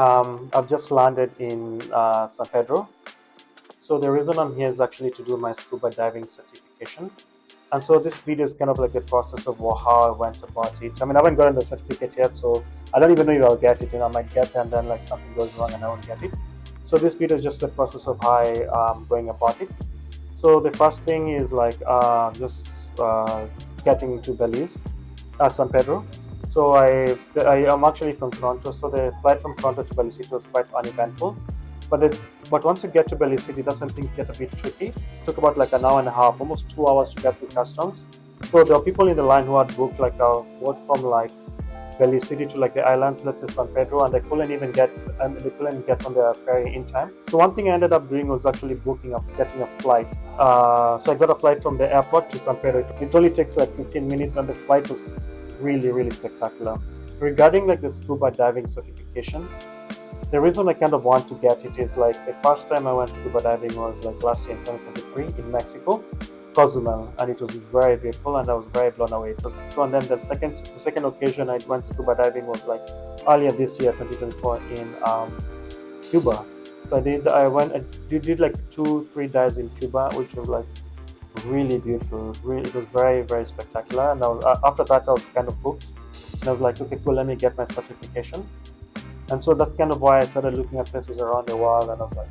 I've just landed in San Pedro. So the reason I'm here is actually to do my scuba diving certification. And so this video is kind of like the process of how I went about it. I mean, I haven't gotten the certificate yet, so I don't even know if I'll get it. I might get it and then like something goes wrong and I won't get it. So this video is just the process of how I'm going about it. So the first thing is like just getting to Belize, San Pedro. So I am actually from Toronto, so the flight from Toronto to Belize City was quite uneventful. But once you get to Belize City, that's when things get a bit tricky. It took about like an hour and a half, almost 2 hours to get through customs. So there are people in the line who had booked like a boat from like Belize City to like the islands, let's say San Pedro, and they couldn't get on the ferry in time. So one thing I ended up doing was actually getting a flight. So I got a flight from the airport to San Pedro. It only takes like 15 minutes, and the flight was really spectacular. Regarding like the scuba diving certification, the reason I kind of want to get it is like the first time I went scuba diving was like last year in 2023 in Mexico, Cozumel, and it was very beautiful and I was very blown away. And then the second occasion I went scuba diving was like earlier this year, 2024, in Cuba. So I did like 2-3 dives in Cuba, which was like really beautiful. It was very spectacular. And after that I was kind of hooked, and I was like, okay, cool, let me get my certification. And so that's kind of why I started looking at places around the world, and I was like,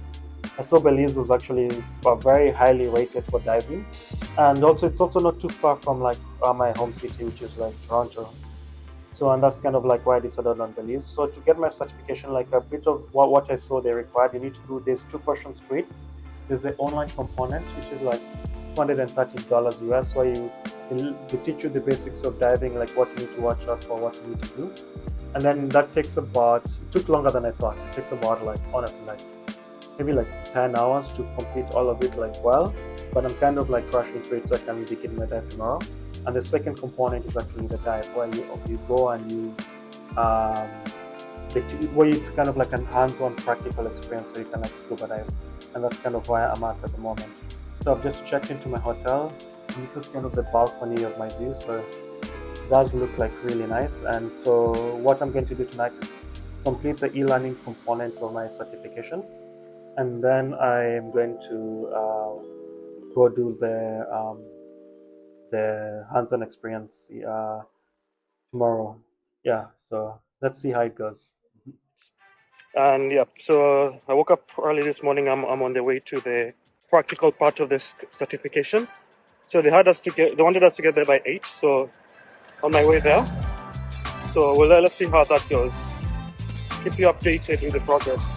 I saw Belize was actually very highly rated for diving, and also it's also not too far from like my home city, which is like Toronto. So, and that's kind of like why I decided on Belize. So to get my certification, like a bit of what I saw they required, you need to do, there's 2 portions to it. There's the online component, which is like $230 US, where they teach you the basics of diving, like what you need to watch out for, what you need to do. And then that it took longer than I thought. It takes about like, honestly, like maybe like 10 hours to complete all of it like well, but I'm kind of like rushing through it so I can begin my dive tomorrow. And the second component is actually the dive, where you go and it's kind of like an hands-on practical experience, so you can like scuba dive. And that's kind of where I'm at the moment. So I've just checked into my hotel. This is kind of the balcony of my view, so it does look like really nice. And so what I'm going to do tonight is complete the e-learning component of my certification, and then I'm going to go do the hands-on experience tomorrow. Yeah, so let's see how it goes. And yeah, so I woke up early this morning. I'm on the way to the practical part of this certification. So they wanted us to get there by 8. So on my way there. So let's see how that goes. Keep you updated with the progress.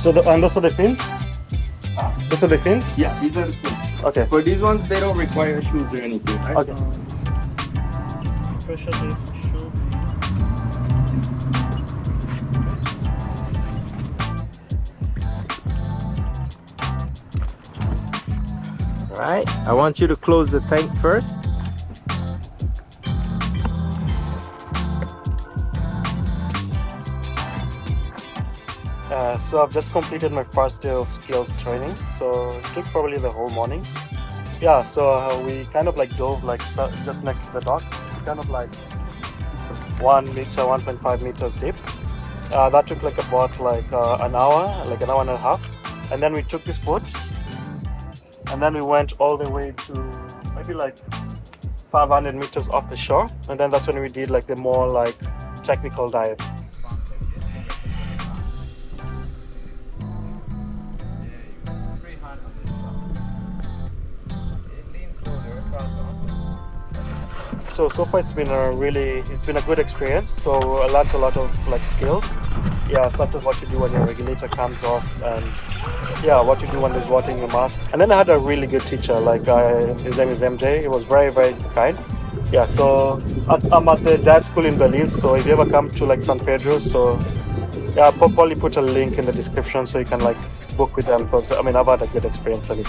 And those are the fins? Those are the fins? Yeah, these are the fins. Okay. For these ones, they don't require shoes or anything, right? Okay. Alright, I want you to close the tank first. So I've just completed my first day of skills training, so it took probably the whole morning. Yeah, so we kind of like dove like just next to the dock. It's kind of like 1.5 meters deep. That took like about like an hour and a half. And then we took this boat, and then we went all the way to maybe like 500 meters off the shore, and then that's when we did like the more like technical dive. So far it's been a good experience. So I learned a lot of like skills, such as what you do when your regulator comes off, and what you do when there's water in your mask. And then I had a really good teacher, like his name is MJ. He was very kind. So I'm at the dive school in Belize, so if you ever come to like San Pedro, so I'll probably put a link in the description so you can like book with them, because I mean I've had a good experience at it.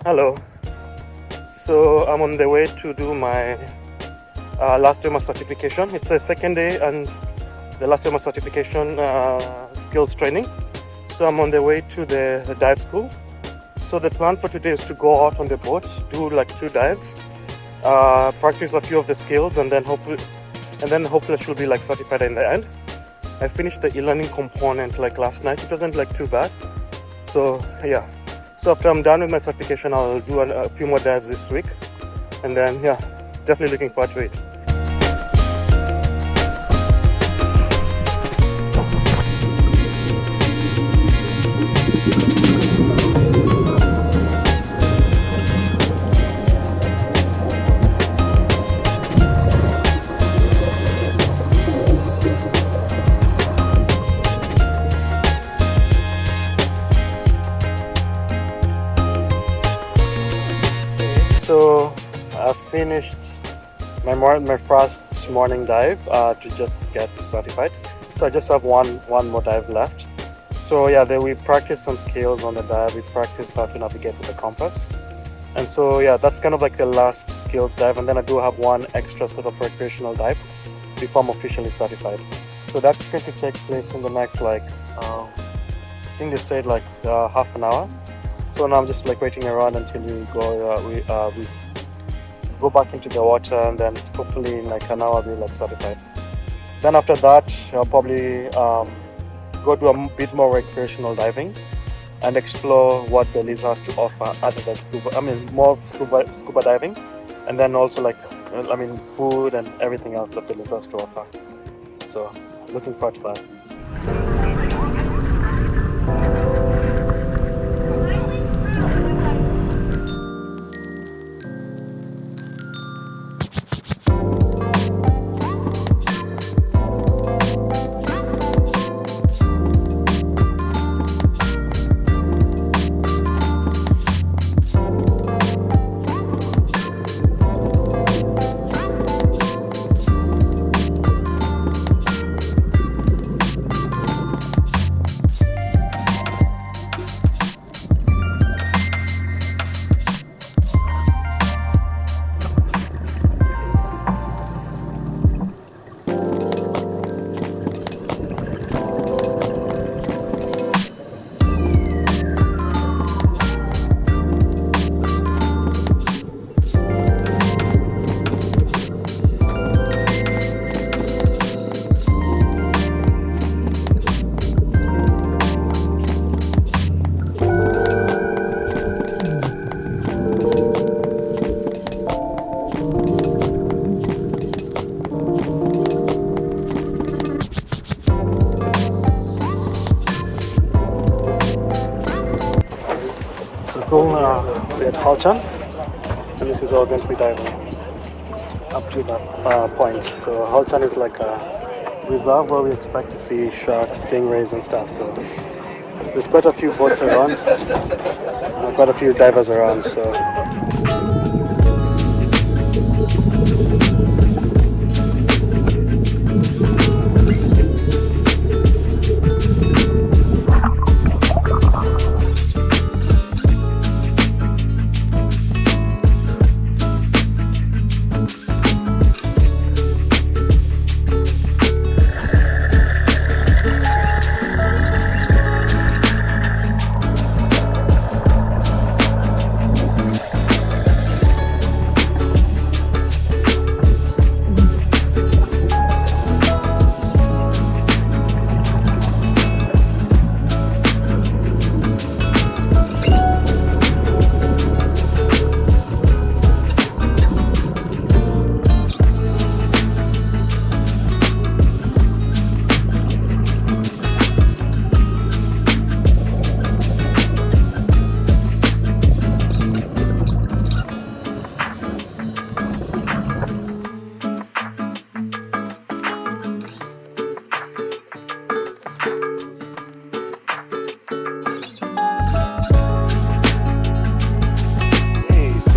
Hello. So I'm on the way to do my last day of my certification. It's the second day and the last day of my certification skills training. So I'm on the way to the dive school. So the plan for today is to go out on the boat, do like 2 dives, practice a few of the skills, and then hopefully I should be like certified in the end. I finished the e-learning component like last night. It wasn't like too bad. So yeah. So after I'm done with my certification, I'll do a few more dives this week, and then yeah, definitely looking forward to it. So I finished my first morning dive to just get certified. So I just have one more dive left. So yeah, then we practiced some skills on the dive. We practiced how to navigate with the compass. And so yeah, that's kind of like the last skills dive. And then I do have one extra sort of recreational dive before I'm officially certified. So that's going to take place in the next like, I think they said like half an hour. So now I'm just like waiting around until we go back into the water, and then hopefully in like an hour I'll be like certified. Then after that, I'll probably go do a bit more recreational diving and explore what Belize has to offer other than scuba. I mean, more scuba diving, and then also like food and everything else that Belize has to offer. So looking forward to that. We're at Halchan, and this is all going to be diving up to that point. So Halchan is like a reserve where we expect to see sharks, stingrays and stuff. So there's quite a few boats around, and quite a few divers around. So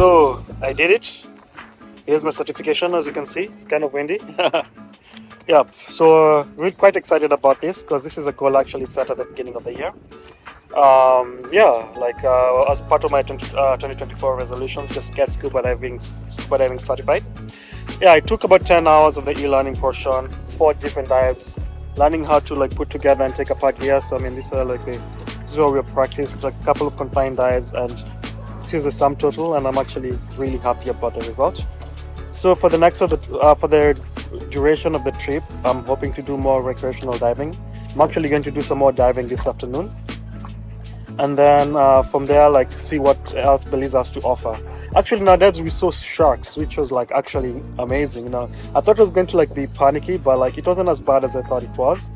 So I did it. Here's my certification. As you can see, it's kind of windy. Yeah, so we're quite excited about this because this is a goal actually set at the beginning of the year. Yeah, like as part of my 2024 resolution, just get scuba diving certified. Yeah, it took about 10 hours of the e-learning portion, 4 different dives, learning how to like put together and take apart gear. So I mean, this is where we practiced like a couple of confined dives, and this is the sum total, and I'm actually really happy about the result. So for the for the duration of the trip, I'm hoping to do more recreational diving. I'm actually going to do some more diving this afternoon, and then from there, like see what else Belize has to offer. Actually, nowadays we saw sharks, which was like actually amazing. I thought it was going to like be panicky, but like it wasn't as bad as I thought it was.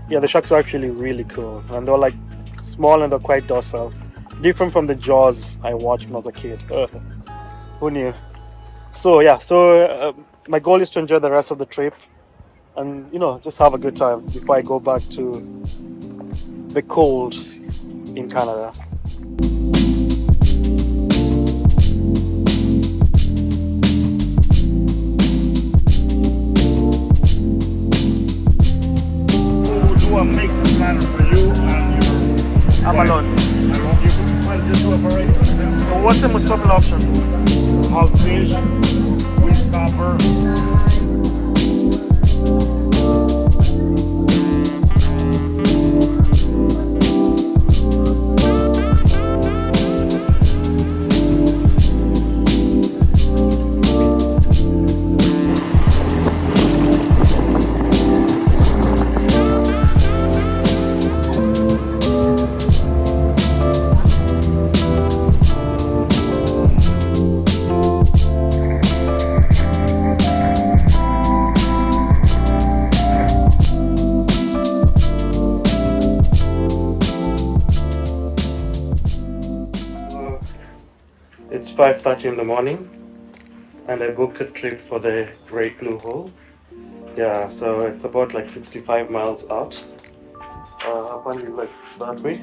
Yeah, the sharks are actually really cool, and they're like small and they're quite docile, different from the jaws I watched when I was a kid. Who knew? So yeah, my goal is to enjoy the rest of the trip, and just have a good time before I go back to the cold in Canada. Do a mixing planner for you and your I'm wife. alone. Alone. You can just do a variety of them. What's the most popular option? Hogfish, wing stopper. It's 5:30 in the morning, and I booked a trip for the Great Blue Hole. Yeah, so it's about like 65 miles out. Apparently, like that way.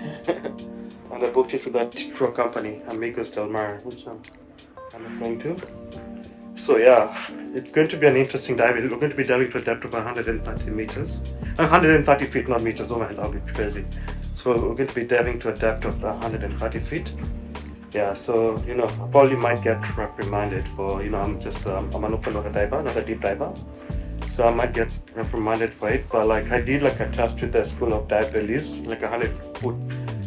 And I booked it with that pro company, Amigos Del Mar, which I'm going to. So yeah, it's going to be an interesting dive. We're going to be diving to a depth of 130 meters. 130 feet, not meters. Oh man, that'll be crazy. So we're going to be diving to a depth of 130 feet. Yeah, so I probably might get reprimanded for I'm an open water diver, not a deep diver. So I might get reprimanded for it. But like I did like a test with the School of Dive Belize, like a 100-foot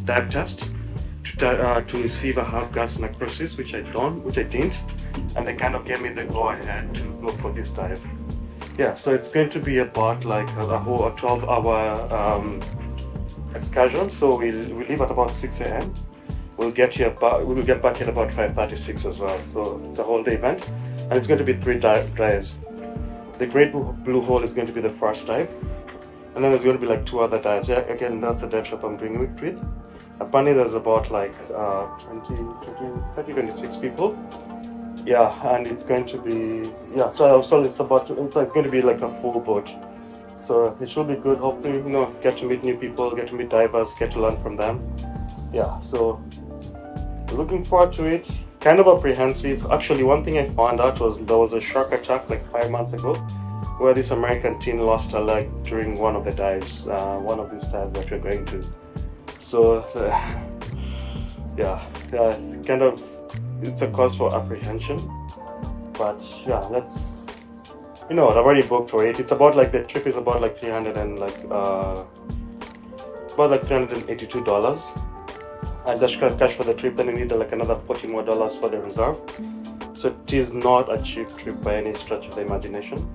dive test to see if I have gas necrosis, which I didn't, and they kind of gave me the go ahead to go for this dive. Yeah, so it's going to be about like a whole 12-hour excursion. So we leave at about 6 a.m. We will get back at about 5:36 as well. So it's a whole day event, and it's going to be 3 dives. The Great Blue Hole is going to be the first dive, and then there's going to be like 2 other dives. Yeah, again, that's the dive shop I'm doing it with. Apparently, there's about like 26 people. Yeah, and it's going to be So I was told it's going to be like a full boat. So it should be good. Hopefully, get to meet new people, get to meet divers, get to learn from them. Yeah, so looking forward to it. Kind of apprehensive. Actually, one thing I found out was there was a shark attack like 5 months ago, where this American teen lost her leg during one of the dives, one of these dives that we're going to. So, it's a cause for apprehension. But yeah, let's. I've already booked for it. It's about like the trip is about like $382. And that's cash for the trip. Then you need like another $40 more for the reserve. So it is not a cheap trip by any stretch of the imagination.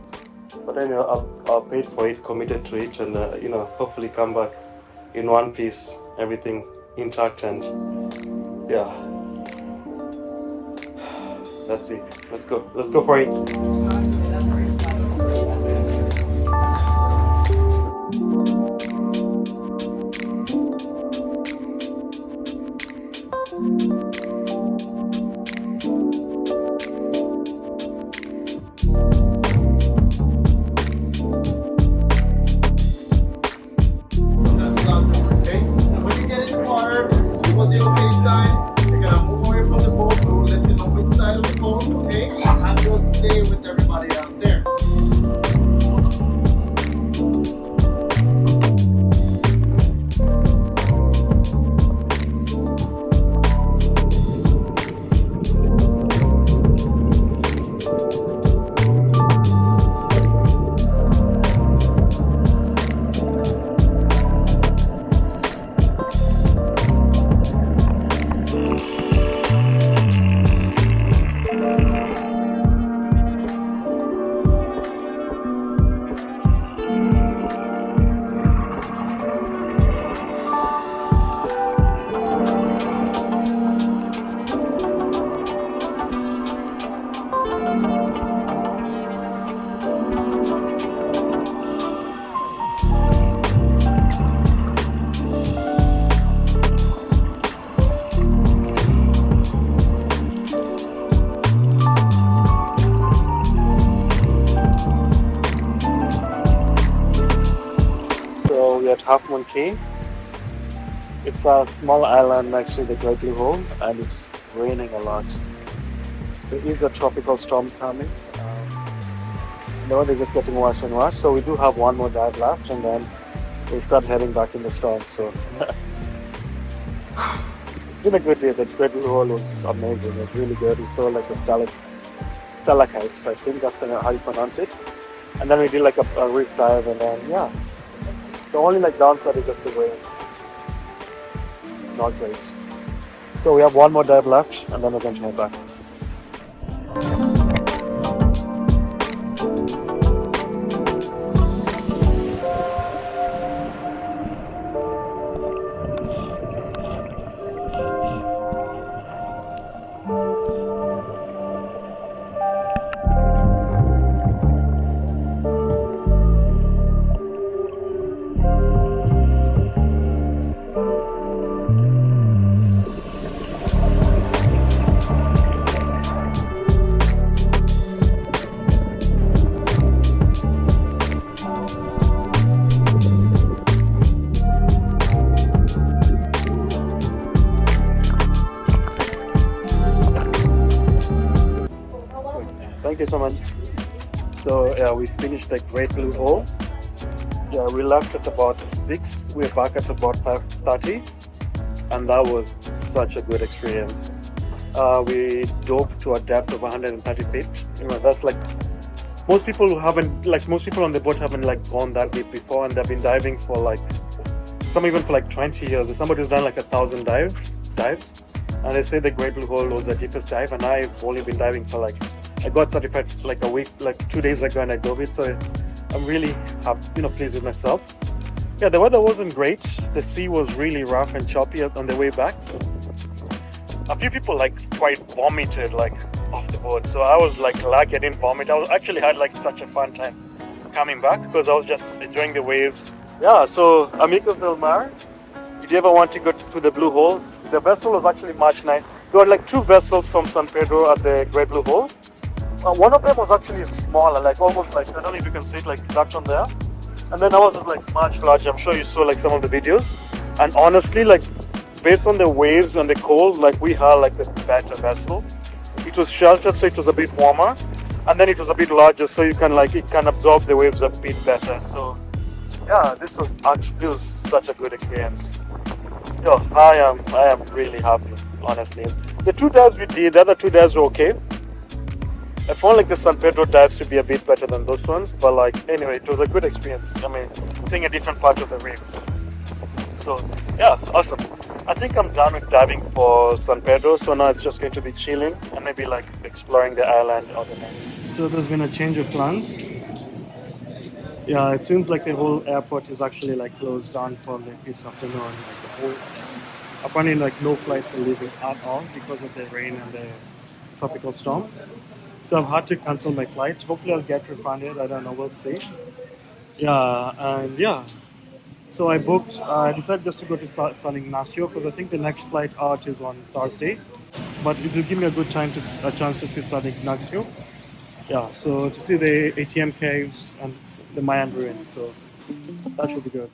But anyway, I've paid for it, committed to it, and hopefully come back in one piece, everything intact, and yeah. Let's see. Let's go for it. Half Moon Cay. It's a small island next to the Great Blue Hole, and it's raining a lot. There is a tropical storm coming. No, they're just getting worse and worse. So we do have one more dive left, and then we'll start heading back in the storm. So it's been a good day. The Great Blue Hole was amazing. It was really good. We saw like the stalactites. I think that's how you pronounce it. And then we did like a reef dive, and then yeah. The only like downside is just the rain. Not great. So we have one more dive left, and then we're going to head back. Thank you so much. So yeah, we finished the Great Blue Hole. Yeah, we left at about 6. We're back at about 5:30, and that was such a good experience. We dove to a depth of 130 feet. You know, that's like most people on the boat haven't like gone that deep before, and they've been diving for like some even for like 20 years. There's somebody who's done like 1,000 dives, and they say the Great Blue Hole was the deepest dive, and I've only been diving for like. I got certified like a week, like 2 days ago, and I dove it. So I'm really pleased with myself. Yeah, the weather wasn't great. The sea was really rough and choppy on the way back. A few people like quite vomited like off the boat. So I was like lucky I didn't vomit. I actually had like such a fun time coming back because I was just enjoying the waves. Yeah, so Amigos del Mar, if you ever want to go to the Blue Hole, the vessel was actually March 9th. There were like 2 vessels from San Pedro at the Great Blue Hole. One of them was actually smaller, like almost like, I don't know if you can see it, like that on there. And then ours was like much larger. I'm sure you saw like some of the videos. And honestly, like based on the waves and the cold, like we had like the better vessel. It was sheltered, so it was a bit warmer. And then it was a bit larger, so you can like, it can absorb the waves a bit better. So yeah, this was such a good experience. Yo, I am really happy, honestly. The 2 dives we did, the other 2 dives were okay. I found like the San Pedro dives to be a bit better than those ones, but like anyway, it was a good experience. I mean, seeing a different part of the reef. So yeah, awesome. I think I'm done with diving for San Pedro, so now it's just going to be chilling and maybe like exploring the island or the land. So there's been a change of plans. Yeah, it seems like the whole airport is actually like closed down for like this afternoon. Like the whole, apparently like no flights are leaving at all because of the rain and the tropical storm. So I've had to cancel my flight. Hopefully I'll get refunded. I don't know, we'll see. Yeah, and yeah. So I decided just to go to San Ignacio because I think the next flight out is on Thursday. But it will give me a chance to see San Ignacio. Yeah, so to see the ATM caves and the Mayan ruins. So that should be good.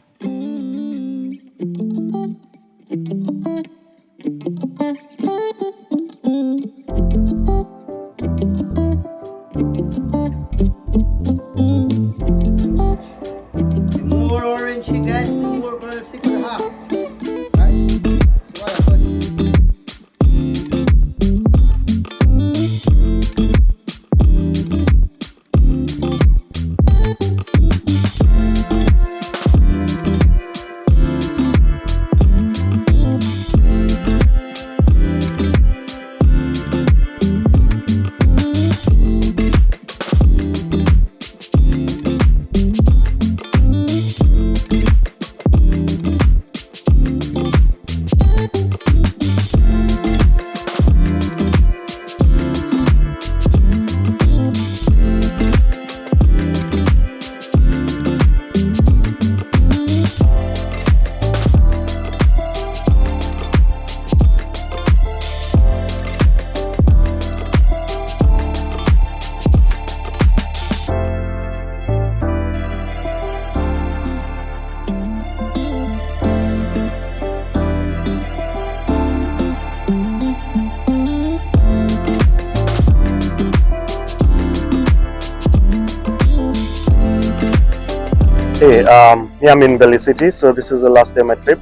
yeah, I'm in Belize City, so this is the last day of my trip.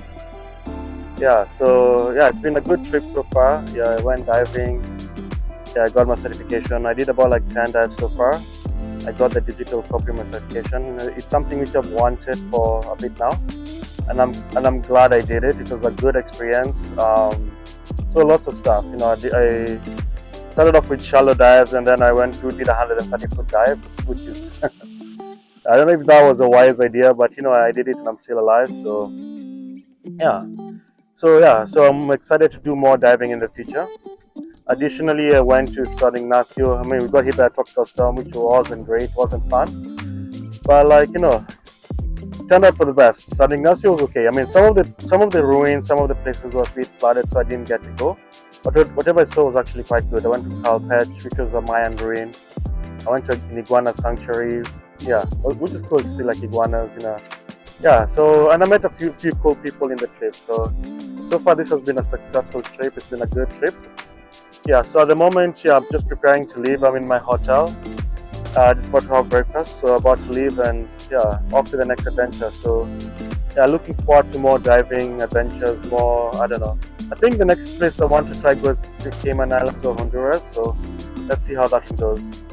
Yeah, so yeah, it's been a good trip so far. Yeah, I went diving. Yeah, I got my certification. I did about like 10 dives so far. I got the digital copy of my certification. It's something which I've wanted for a bit now, and I'm glad I did it. It was a good experience. So lots of stuff. You know, I started off with shallow dives, and then I did 130-foot dive, which is I don't know if that was a wise idea, but you know, I did it and I'm still alive. So yeah. So I'm excited to do more diving in the future. Additionally, I went to San Ignacio. I mean, we got hit by a tropical storm, which wasn't great, wasn't fun. But like, you know, it turned out for the best. San Ignacio was okay. I mean, some of the ruins, some of the places were a bit flooded, so I didn't get to go. But whatever I saw was actually quite good. I went to Calpech, which was a Mayan ruin. I went to an iguana sanctuary. Yeah, which is cool to see like iguanas, you know. Yeah, so, and I met a few cool people in the trip. So far this has been a successful trip. It's been a good trip. Yeah, so at the moment, yeah, I'm just preparing to leave. I'm in my hotel, just about to have breakfast, so about to leave and yeah, off to the next adventure. So yeah, looking forward to more diving adventures, more, I don't know. I think the next place I want to try goes to Cayman Islands or Honduras, so let's see how that one goes.